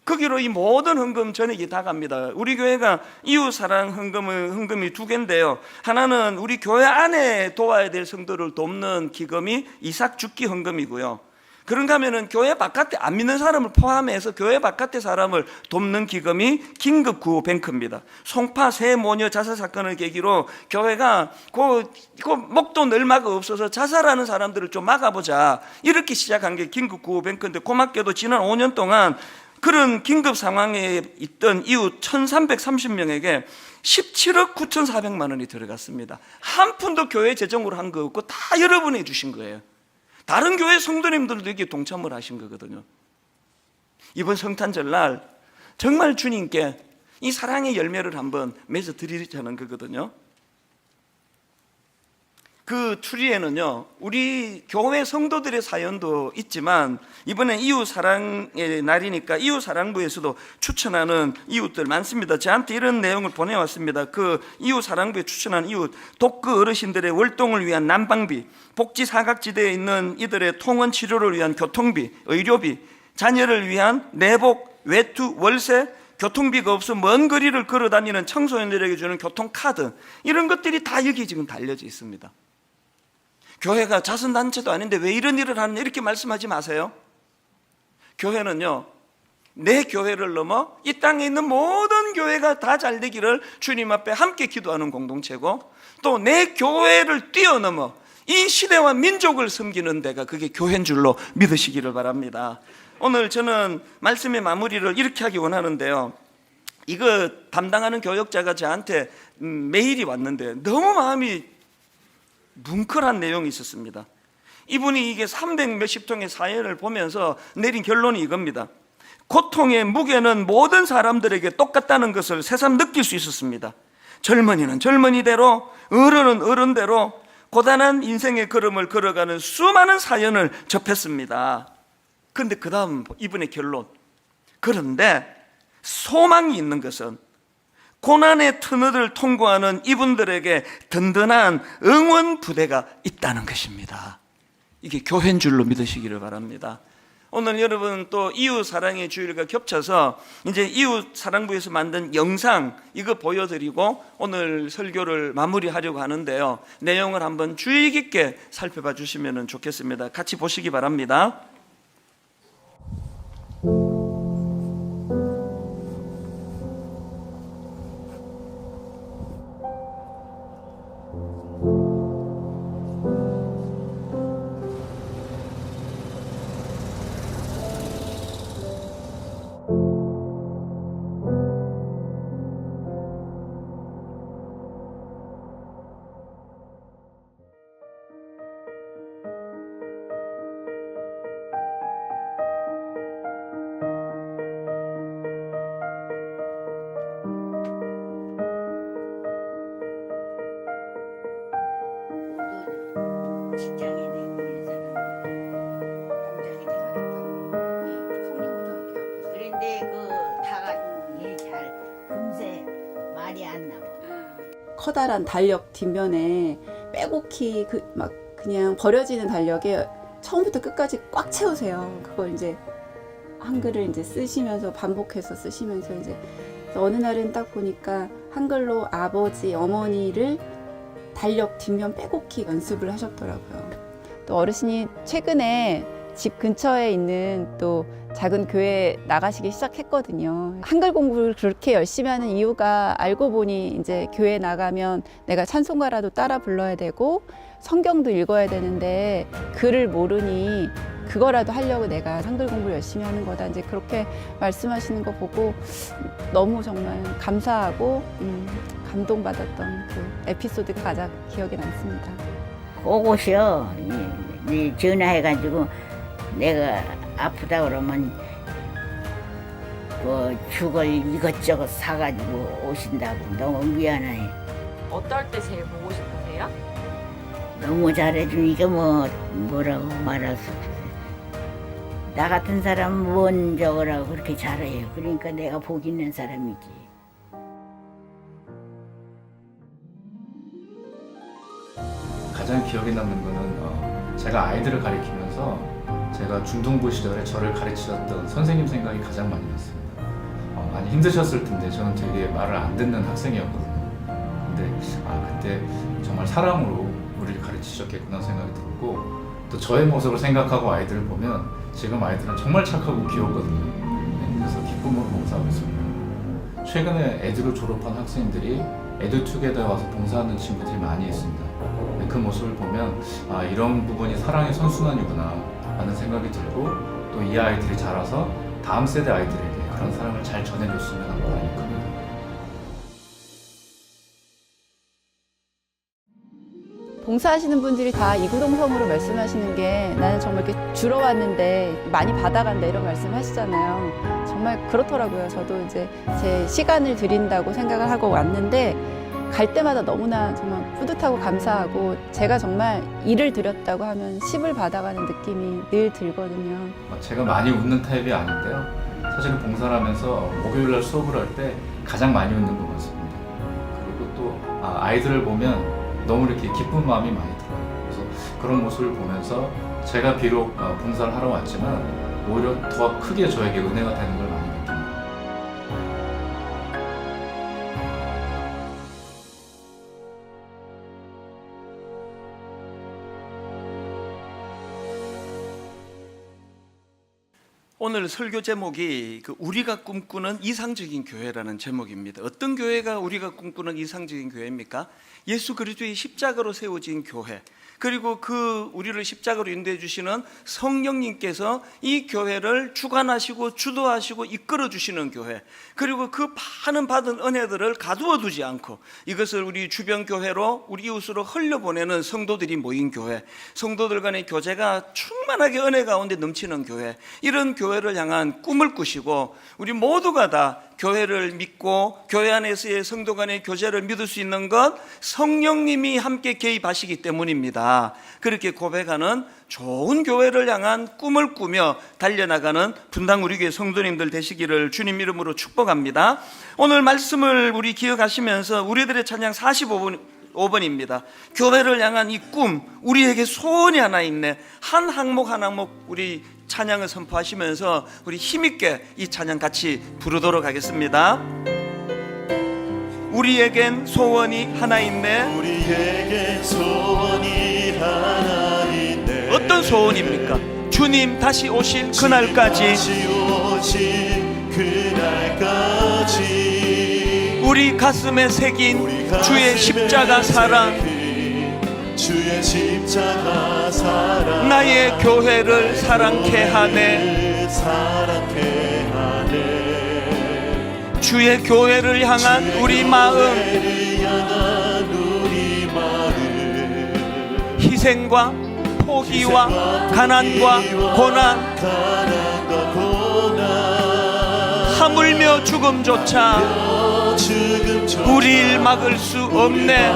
거기로 이 모든 헌금 전액이 다 갑니다. 우리 교회가 이웃사랑 헌금이 두 개인데요, 하나는 우리 교회 안에 도와야 될 성도를 돕는 기금이 이삭 죽기 헌금이고요, 그런가 하면은 교회 바깥에 안 믿는 사람을 포함해서 교회 바깥의 사람을 돕는 기금이 긴급구호뱅크입니다. 송파 새 모녀 자살 사건을 계기로 교회가 그 목도 널마가 없어서 자살하는 사람들을 좀 막아보자, 이렇게 시작한 게 긴급구호뱅크인데, 고맙게도 지난 5년 동안 그런 긴급 상황에 있던 이웃 1330명에게 17억 9,400만 원이 들어갔습니다. 한 푼도 교회 재정으로 한 거 없고 다 여러분이 주신 거예요. 다른 교회 성도님들도 이게 동참을 하신 거거든요. 이번 성탄절날 정말 주님께 이 사랑의 열매를 한번 맺어 드리자는 거거든요. 그 추리에는요, 우리 교회 성도들의 사연도 있지만, 이번에 이웃사랑의 날이니까 이웃사랑부에서도 추천하는 이웃들 많습니다. 저한테 이런 내용을 보내왔습니다. 그 이웃사랑부에 추천한 이웃, 독거 어르신들의 월동을 위한 난방비, 복지 사각지대에 있는 이들의 통원 치료를 위한 교통비, 의료비, 자녀를 위한 내복, 외투, 월세, 교통비가 없어 먼 거리를 걸어 다니는 청소년들에게 주는 교통카드, 이런 것들이 다 여기 지금 달려져 있습니다. 교회가 자선단체도 아닌데 왜 이런 일을 하느냐, 이렇게 말씀하지 마세요. 교회는요, 내 교회를 넘어 이 땅에 있는 모든 교회가 다 잘 되기를 주님 앞에 함께 기도하는 공동체고, 또 내 교회를 뛰어넘어 이 시대와 민족을 섬기는 데가 그게 교회인 줄로 믿으시기를 바랍니다. 오늘 저는 말씀의 마무리를 이렇게 하기 원하는데요, 이거 담당하는 교역자가 저한테 메일이 왔는데 너무 마음이 뭉클한 내용이 있었습니다. 이분이 이게 300 몇십 통의 사연을 보면서 내린 결론이 이겁니다. 고통의 무게는 모든 사람들에게 똑같다는 것을 새삼 느낄 수 있었습니다. 젊은이는 젊은이대로, 어른은 어른대로 고단한 인생의 걸음을 걸어가는 수많은 사연을 접했습니다. 그런데 그 다음 이분의 결론, 그런데 소망이 있는 것은 고난의 터널을 통과하는 이분들에게 든든한 응원 부대가 있다는 것입니다. 이게 교회인 줄로 믿으시기를 바랍니다. 오늘 여러분 또 이웃 사랑의 주일과 겹쳐서 이제 이웃 사랑부에서 만든 영상 이거 보여드리고 오늘 설교를 마무리하려고 하는데요, 내용을 한번 주의 깊게 살펴봐 주시면 좋겠습니다. 같이 보시기 바랍니다. 커다란 달력 뒷면에 빼곡히 막 그냥 버려지는 달력에 처음부터 끝까지 꽉 채우세요. 그걸 이제 한글을 이제 쓰시면서 반복해서 쓰시면서 이제 어느 날은 딱 보니까 한글로 아버지, 어머니를 달력 뒷면 빼곡히 연습을 하셨더라고요. 또 어르신이 최근에 집 근처에 있는 또 작은 교회 나가시기 시작했거든요. 한글 공부를 그렇게 열심히 하는 이유가 알고 보니 이제 교회 나가면 내가 찬송가라도 따라 불러야 되고 성경도 읽어야 되는데 글을 모르니 그거라도 하려고 내가 한글 공부를 열심히 하는 거다. 이제 그렇게 말씀하시는 거 보고 너무 정말 감사하고 감동받았던 그 에피소드가 가장 기억에 남습니다. 오고시요. 전화해가지고 내가 아프다 그러면 그 죽을 이것저것 사가지고 오신다고. 너무 미안해. 어떨 때 제일 보고 싶으세요? 너무 잘해주니까 뭐라고 말할 수 없어요. 나 같은 사람 뭔 저거라고 그렇게 잘해요. 그러니까 내가 복 있는 사람이지. 가장 기억에 남는 거는 제가 아이들을 가르치면서 제가 중등부 시절에 저를 가르치셨던 선생님 생각이 가장 많이 났습니다. 많이 힘드셨을 텐데 저는 되게 말을 안 듣는 학생이었거든요. 근데 그때 정말 사랑으로 우리를 가르치셨겠구나 생각이 들었고, 또 저의 모습을 생각하고 아이들을 보면 지금 아이들은 정말 착하고 귀엽거든요. 그래서 기쁨으로 봉사하고 있습니다. 최근에 에듀로 졸업한 학생들이 에듀투게더에 와서 봉사하는 친구들이 많이 있습니다. 그 모습을 보면 이런 부분이 사랑의 선순환이구나 라는 생각이 들고, 또 이 아이들이 자라서 다음 세대 아이들에게 그런 사랑을 잘 전해줬으면 하는 바람이 큽니다. 봉사하시는 분들이 다 이구동성으로 말씀하시는 게 나는 정말 이렇게 주러 왔는데 많이 받아간다 이런 말씀 하시잖아요. 정말 그렇더라고요. 저도 이제 제 시간을 드린다고 생각을 하고 왔는데 갈 때마다 너무나 정말 뿌듯하고 감사하고, 제가 정말 일을 드렸다고 하면 10을 받아가는 느낌이 늘 들거든요. 제가 많이 웃는 타입이 아닌데요. 사실은 봉사를 하면서 목요일날 수업을 할 때 가장 많이 웃는 것 같습니다. 그리고 또 아이들을 보면 너무 이렇게 기쁜 마음이 많이 들어요. 그래서 그런 모습을 보면서 제가 비록 봉사를 하러 왔지만 오히려 더 크게 저에게 은혜가 되는 걸 많이 느낍니다. 오늘 설교 제목이 우리가 꿈꾸는 이상적인 교회라는 제목입니다. 어떤 교회가 우리가 꿈꾸는 이상적인 교회입니까? 예수 그리스도의 십자가로 세워진 교회, 그리고 우리를 십자가로 인도해 주시는 성령님께서 이 교회를 주관하시고 주도하시고 이끌어 주시는 교회, 그리고 그 많은 받은 은혜들을 가두어 두지 않고 이것을 우리 주변 교회로, 우리 이웃으로 흘려보내는 성도들이 모인 교회, 성도들 간의 교제가 충만하게 은혜 가운데 넘치는 교회, 이런 교회를 향한 꿈을 꾸시고 우리 모두가 다 교회를 믿고 교회 안에서의 성도 간의 교제를 믿을 수 있는 것 성령님이 함께 개입하시기 때문입니다. 그렇게 고백하는 좋은 교회를 향한 꿈을 꾸며 달려나가는 분당 우리 교회 성도님들 되시기를 주님 이름으로 축복합니다. 오늘 말씀을 우리 기억하시면서 우리들의 찬양 45번입니다. 교회를 향한 이 꿈, 우리에게 소원이 하나 있네. 한 항목 한 항목 우리 찬양을 선포하시면서 우리 힘있게 이 찬양 같이 부르도록 하겠습니다. 우리에겐 소원이 하나 있네. 우리에겐 소원이 하나 있네. 어떤 소원입니까? 주님 다시 오실 그날까지, 다시 오실 그날까지 우리 가슴에 새긴 우리 주의 가슴에 십자가 사랑, 새긴 주의 십자가 사랑 나의 교회를 사랑케 하네. 사랑케 하네. 주의 교회를 향한 우리 마음, 교회를 향한 우리 마음 희생과 포기와 가난과 고난, 가난과 고난 하물며 죽음조차 우리를 막을 수 없네.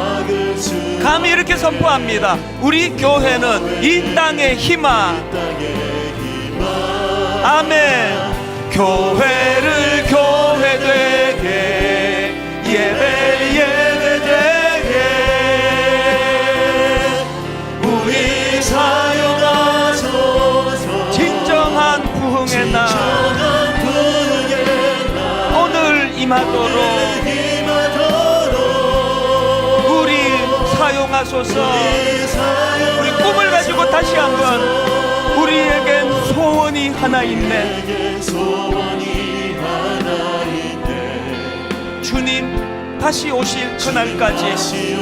감히 이렇게 선포합니다. 우리 교회는 이 땅의 희망. 아멘. 교회를 교회되게, 예배 예배되게 우리 사용하소서. 진정한 부흥의 날 오늘 임하도록 우리 사용하소서. 우리 꿈을 가지고 다시 한번 우리에겐 소원이 하나 있네. 주님 다시 오실 그날까지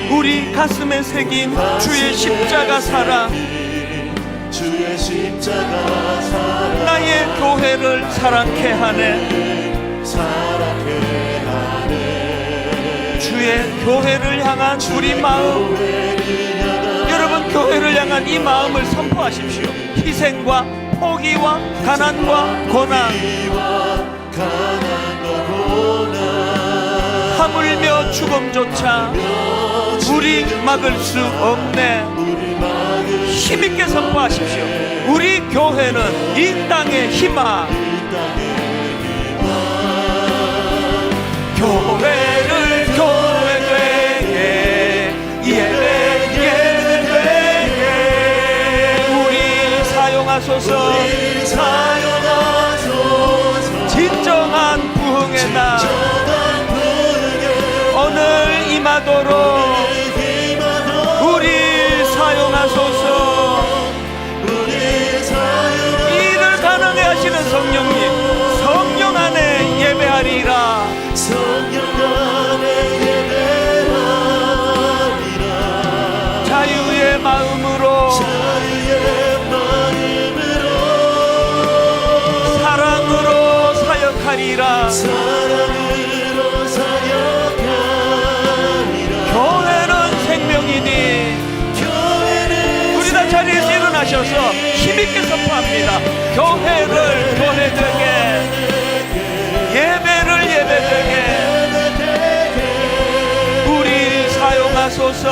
우리 가슴에 새긴 주의 십자가 사랑, 나의 교회를 사랑케 하네. 주의 교회를 향한 우리 마음, 여러분 교회를 향한 이 마음을 선포하십시오. 희생과 포기와 가난과 고난, 하물며 죽음조차 우리 막을 수 없네. 힘있게 선포하십시오. 우리 교회는 이 땅의 희망. 교회를 교회되게 예배되게 우리 사용하소서. 진정한 부흥의 날 오늘 임하도록 우리 사용하소서. 이를 가능해 하시는 성령님, 성령 안에 예배하리라. 자유의 마음으로 사랑으로 사역하리라. 교회는 생명이니 우리 다 자리에서 일어나셔서 힘있게 선포합니다. 교회를 교회되게 예배를 예배되게 우리 사용하소서.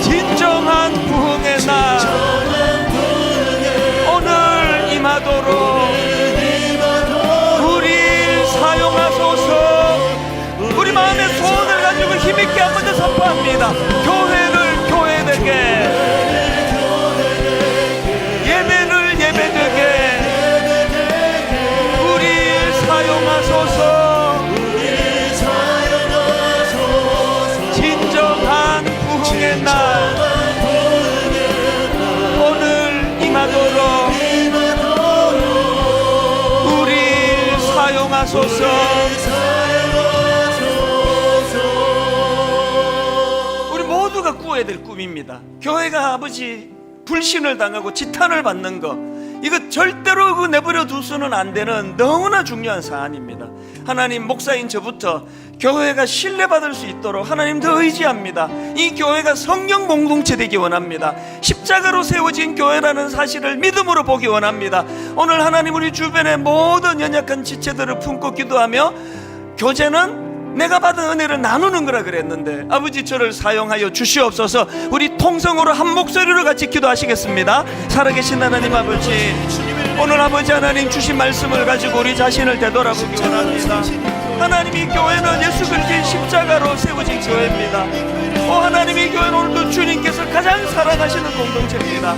진정한 부흥의 날 오늘 임하도록 우리 사용하소서. 우리 마음의 소원을 가지고 힘있게 한 번 더 선포합니다. 교회를 교회되게 예배를 예배되게 우리 사용하소서. 진정한 부흥의 날 오늘 임하도록 우리 사용하소서. 우리 모두가 꾸어야 될 꿈입니다. 교회가 아버지 불신을 당하고 지탄을 받는 거, 이거 절대로 그 내버려 두서는 안 되는 너무나 중요한 사안입니다. 하나님, 목사인 저부터 교회가 신뢰받을 수 있도록 하나님 더 의지합니다. 이 교회가 성령 공동체 되기 원합니다. 십자가로 세워진 교회라는 사실을 믿음으로 보기 원합니다. 오늘 하나님, 우리 주변의 모든 연약한 지체들을 품고 기도하며, 교제는 내가 받은 은혜를 나누는 거라 그랬는데 아버지, 저를 사용하여 주시옵소서. 우리 통성으로 한 목소리로 같이 기도하시겠습니다. 살아계신 하나님 아버지, 오늘 아버지 하나님 주신 말씀을 가지고 우리 자신을 되돌아보기 원합니다. 하나님, 이 교회는 예수 그리스도의 십자가로 세워진 교회입니다. 하나님, 이 교회는 오늘도 주님께서 가장 사랑하시는 공동체입니다.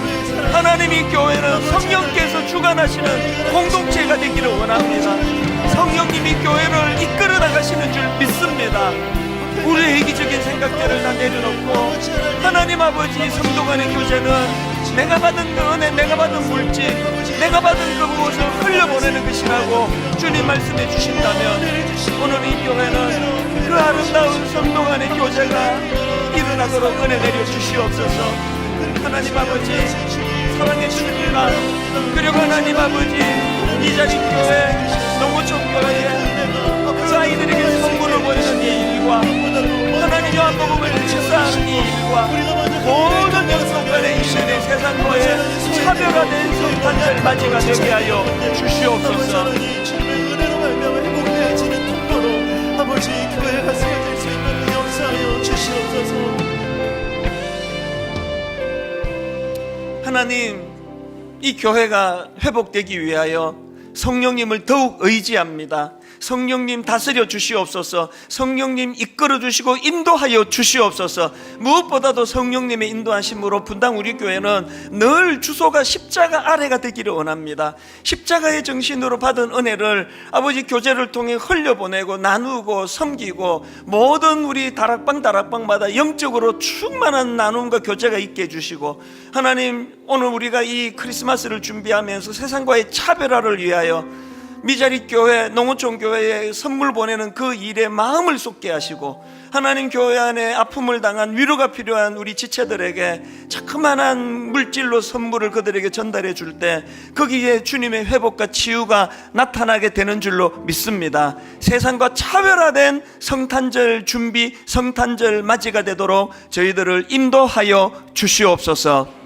하나님, 이 교회는 성령께서 주관하시는 공동체가 되기를 원합니다. 성령님이 교회를 이끌어 나가시는 줄 믿습니다. 우리의 이기적인 생각들을 다 내려놓고 하나님 아버지, 성도 간의 교제는 내가 받은 그 은혜, 내가 받은 물질, 내가 받은 그 무엇을 흘려보내는 것이라고 주님 말씀해 주신다면, 오늘 이 교회는 그 아름다운 성도 간의 교제가 일어나도록 은혜 내려 주시옵소서. 하나님 아버지, 사랑해 주십니다. 그리고 하나님 아버지, 이 자리 교회, 농어촌 교회에 그 아이들에게 선물을 보내는 이 일과 하나님 요한복음을 실사하는 이 일과 모든 영성간의 이신의 세상과의 차별화된 성탄절 맞이가 되게 하여 주시옵소서. 아버지, 교회가 세워질 수 있는 역사하여 주시옵소서. 하나님, 이 교회가 회복되기 위하여 성령님을 더욱 의지합니다. 성령님 다스려 주시옵소서. 성령님 이끌어 주시고 인도하여 주시옵소서. 무엇보다도 성령님의 인도하심으로 분당 우리 교회는 늘 주소가 십자가 아래가 되기를 원합니다. 십자가의 정신으로 받은 은혜를 아버지 교제를 통해 흘려보내고 나누고 섬기고 모든 우리 다락방마다 영적으로 충만한 나눔과 교제가 있게 해주시고, 하나님, 오늘 우리가 이 크리스마스를 준비하면서 세상과의 차별화를 위하여 미자리 교회, 농어촌 교회에 선물 보내는 그 일에 마음을 쏟게 하시고, 하나님, 교회 안에 아픔을 당한 위로가 필요한 우리 지체들에게 자그마한 물질로 선물을 그들에게 전달해 줄 때 거기에 주님의 회복과 치유가 나타나게 되는 줄로 믿습니다. 세상과 차별화된 성탄절 준비, 성탄절 맞이가 되도록 저희들을 인도하여 주시옵소서.